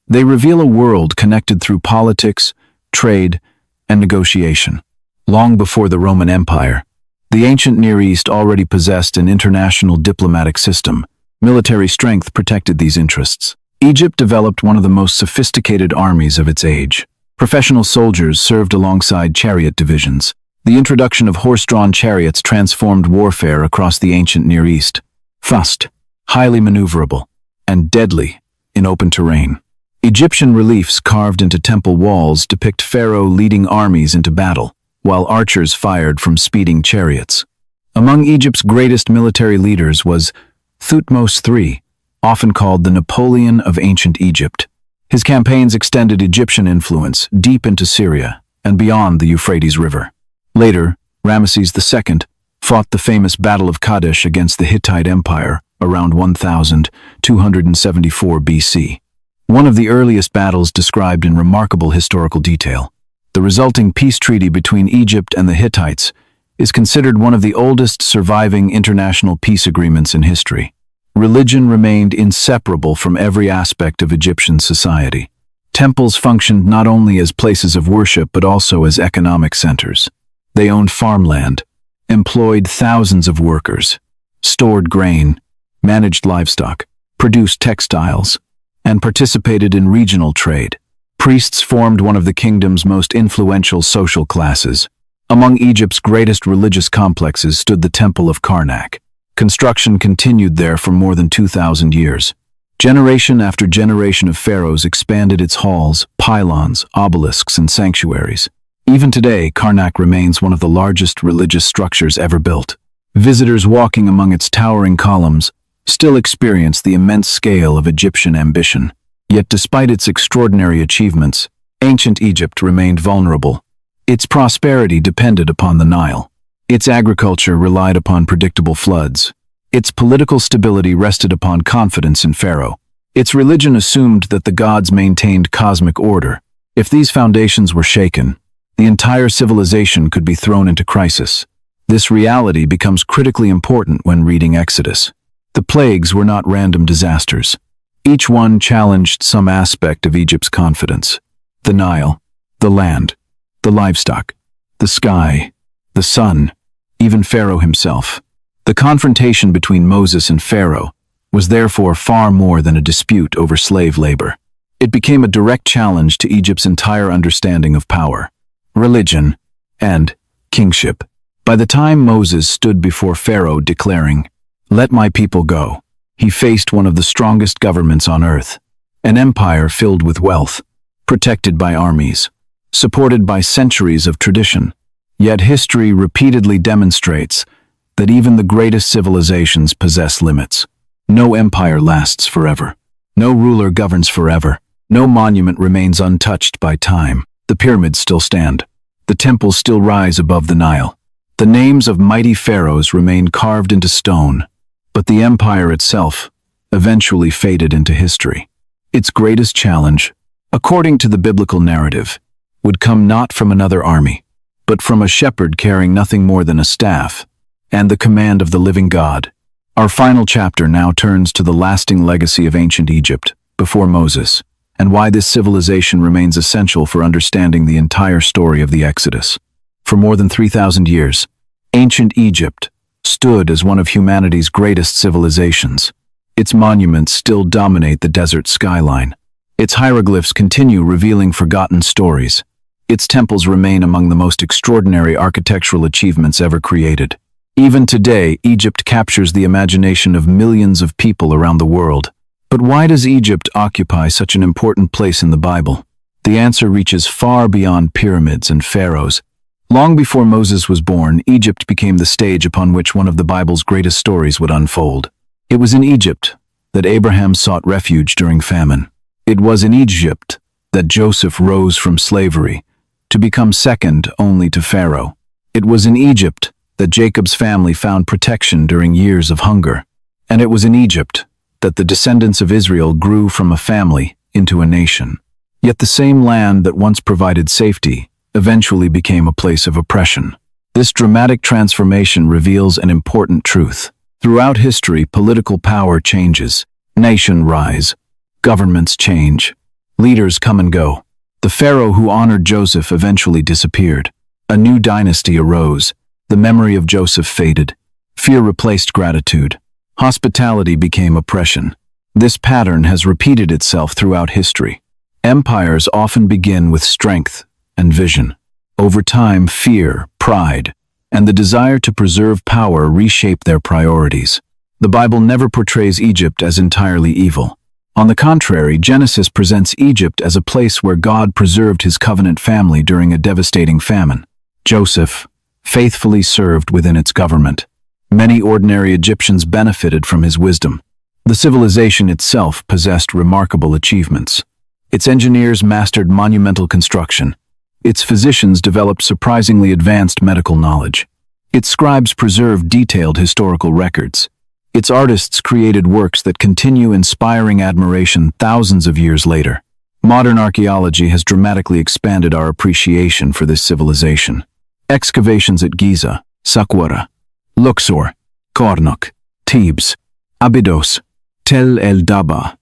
they reveal a world connected through politics, trade, and negotiation. Long before the Roman Empire, the ancient Near East already possessed an international diplomatic system. Military strength protected these interests. Egypt developed one of the most sophisticated armies of its age. Professional soldiers served alongside chariot divisions. The introduction of horse-drawn chariots transformed warfare across the ancient Near East. Fast, highly maneuverable, and deadly in open terrain. Egyptian reliefs carved into temple walls depict pharaoh leading armies into battle, while archers fired from speeding chariots. Among Egypt's greatest military leaders was Thutmose III, often called the Napoleon of ancient Egypt. His campaigns extended Egyptian influence deep into Syria and beyond the Euphrates River. Later, Ramesses II fought the famous Battle of Kadesh against the Hittite Empire around 1274 BC. One of the earliest battles described in remarkable historical detail. The resulting peace treaty between Egypt and the Hittites is considered one of the oldest surviving international peace agreements in history. Religion remained inseparable from every aspect of Egyptian society. Temples functioned not only as places of worship but also as economic centers. They owned farmland, employed thousands of workers, stored grain, managed livestock, produced textiles, and participated in regional trade. Priests formed one of the kingdom's most influential social classes. Among Egypt's greatest religious complexes stood the Temple of Karnak. Construction continued there for more than 2,000 years. Generation after generation of pharaohs expanded its halls, pylons, obelisks, and sanctuaries. Even today, Karnak remains one of the largest religious structures ever built. Visitors walking among its towering columns still experience the immense scale of Egyptian ambition. Yet despite its extraordinary achievements, ancient Egypt remained vulnerable. Its prosperity depended upon the Nile. Its agriculture relied upon predictable floods. Its political stability rested upon confidence in Pharaoh. Its religion assumed that the gods maintained cosmic order. If these foundations were shaken, the entire civilization could be thrown into crisis. This reality becomes critically important when reading Exodus. The plagues were not random disasters. Each one challenged some aspect of Egypt's confidence. The Nile, the land, the livestock, the sky, the sun, even Pharaoh himself. The confrontation between Moses and Pharaoh was therefore far more than a dispute over slave labor. It became a direct challenge to Egypt's entire understanding of power, religion, and kingship. By the time Moses stood before Pharaoh declaring, "Let my people go," he faced one of the strongest governments on earth, an empire filled with wealth, protected by armies, supported by centuries of tradition. Yet history repeatedly demonstrates that even the greatest civilizations possess limits. No empire lasts forever. No ruler governs forever. No monument remains untouched by time. The pyramids still stand. The temples still rise above the Nile. The names of mighty pharaohs remain carved into stone, but the empire itself eventually faded into history. Its greatest challenge, according to the biblical narrative, would come not from another army, but from a shepherd carrying nothing more than a staff and the command of the living God. Our final chapter now turns to the lasting legacy of ancient Egypt before Moses, and why this civilization remains essential for understanding the entire story of the Exodus. For more than 3,000 years, ancient Egypt stood as one of humanity's greatest civilizations. Its monuments still dominate the desert skyline. Its hieroglyphs continue revealing forgotten stories. Its temples remain among the most extraordinary architectural achievements ever created. Even today, Egypt captures the imagination of millions of people around the world. But why does Egypt occupy such an important place in the Bible? The answer reaches far beyond pyramids and pharaohs. Long before Moses was born, Egypt became the stage upon which one of the Bible's greatest stories would unfold. It was in Egypt that Abraham sought refuge during famine. It was in Egypt that Joseph rose from slavery to become second only to Pharaoh. It was in Egypt that Jacob's family found protection during years of hunger. And it was in Egypt that the descendants of Israel grew from a family into a nation. Yet the same land that once provided safety eventually became a place of oppression. This dramatic transformation reveals an important truth. Throughout history, political power changes, nations rise, governments change, leaders come and go. The pharaoh who honored Joseph eventually disappeared. A new dynasty arose. The memory of Joseph faded. Fear replaced gratitude. Hospitality became oppression. This pattern has repeated itself throughout history. Empires often begin with strength and vision. Over time, fear, pride, and the desire to preserve power reshape their priorities. The Bible never portrays Egypt as entirely evil. On the contrary, Genesis presents Egypt as a place where God preserved his covenant family during a devastating famine. Joseph faithfully served within its government. Many ordinary Egyptians benefited from his wisdom. The civilization itself possessed remarkable achievements. Its engineers mastered monumental construction. Its physicians developed surprisingly advanced medical knowledge. Its scribes preserved detailed historical records. Its artists created works that continue inspiring admiration thousands of years later. Modern archaeology has dramatically expanded our appreciation for this civilization. Excavations at Giza, Saqqara, Luxor, Karnak, Thebes, Abydos, Tel el-Daba,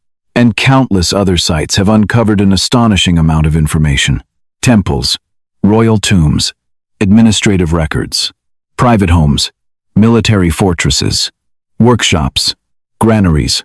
and countless other sites have uncovered an astonishing amount of information. Temples, royal tombs, administrative records, private homes, military fortresses, workshops, granaries,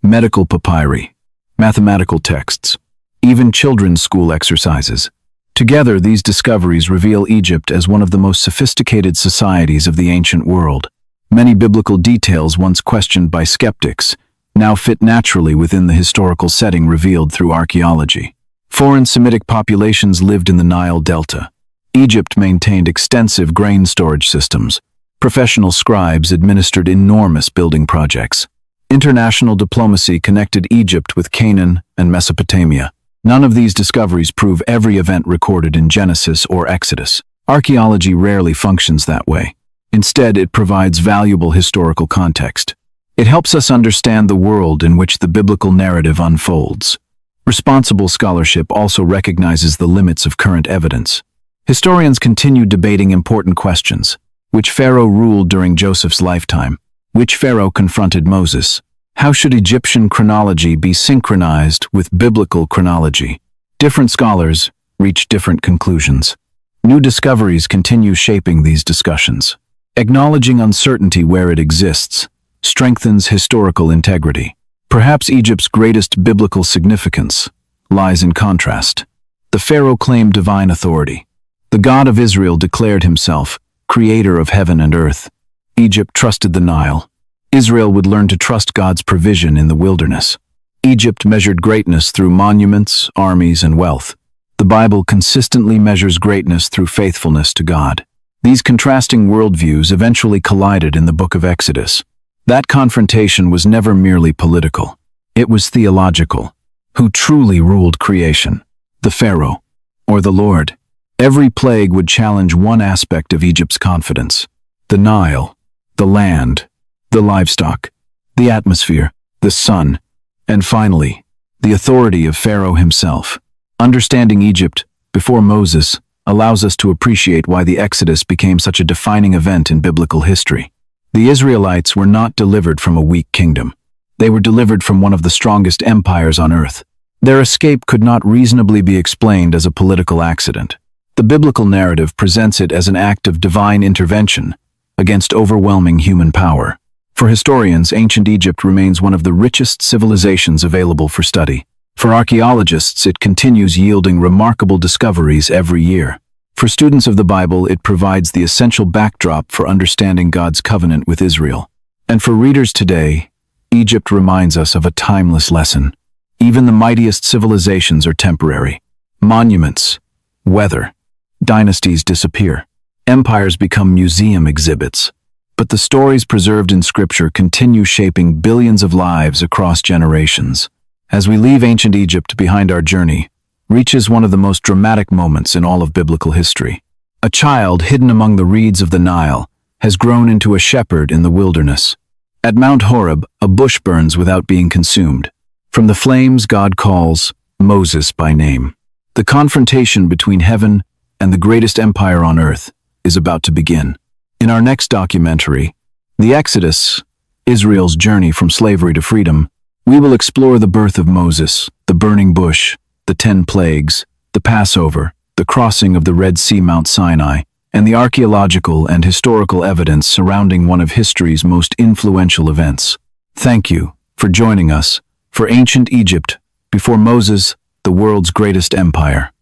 medical papyri, mathematical texts, even children's school exercises. Together, these discoveries reveal Egypt as one of the most sophisticated societies of the ancient world. Many biblical details once questioned by skeptics now fit naturally within the historical setting revealed through archaeology. Foreign Semitic populations lived in the Nile Delta. Egypt maintained extensive grain storage systems. Professional scribes administered enormous building projects. International diplomacy connected Egypt with Canaan and Mesopotamia. None of these discoveries prove every event recorded in Genesis or Exodus. Archaeology rarely functions that way. Instead, it provides valuable historical context. It helps us understand the world in which the biblical narrative unfolds. Responsible scholarship also recognizes the limits of current evidence. Historians continue debating important questions. Which pharaoh ruled during Joseph's lifetime? Which pharaoh confronted Moses? How should Egyptian chronology be synchronized with biblical chronology? Different scholars reach different conclusions. New discoveries continue shaping these discussions. Acknowledging uncertainty where it exists strengthens historical integrity. Perhaps Egypt's greatest biblical significance lies in contrast. The pharaoh claimed divine authority. The God of Israel declared himself creator of heaven and earth. Egypt trusted the Nile. Israel would learn to trust God's provision in the wilderness. Egypt measured greatness through monuments, armies, and wealth. The Bible consistently measures greatness through faithfulness to God. These contrasting worldviews eventually collided in the book of Exodus. That confrontation was never merely political. It was theological. Who truly ruled creation? The Pharaoh or the Lord? Every plague would challenge one aspect of Egypt's confidence: the Nile, the land, the livestock, the atmosphere, the sun, and finally, the authority of Pharaoh himself. Understanding Egypt before Moses allows us to appreciate why the Exodus became such a defining event in biblical history. The Israelites were not delivered from a weak kingdom. They were delivered from one of the strongest empires on earth. Their escape could not reasonably be explained as a political accident. The biblical narrative presents it as an act of divine intervention against overwhelming human power. For historians, ancient Egypt remains one of the richest civilizations available for study. For archaeologists, it continues yielding remarkable discoveries every year. For students of the Bible, it provides the essential backdrop for understanding God's covenant with Israel. And for readers today, Egypt reminds us of a timeless lesson. Even the mightiest civilizations are temporary. Monuments, weather, dynasties disappear. Empires become museum exhibits. But the stories preserved in Scripture continue shaping billions of lives across generations. As we leave ancient Egypt behind, our journey reaches one of the most dramatic moments in all of biblical history. A child hidden among the reeds of the Nile has grown into a shepherd in the wilderness. At Mount Horeb, a bush burns without being consumed. From the flames, God calls Moses by name. The confrontation between heaven and the greatest empire on earth is about to begin. In our next documentary, The Exodus, Israel's journey from slavery to freedom, we will explore the birth of Moses, the burning bush, the 10 plagues, the Passover, the crossing of the Red Sea, Mount Sinai, and the archaeological and historical evidence surrounding one of history's most influential events. Thank you for joining us for Ancient Egypt, before Moses, the world's greatest empire.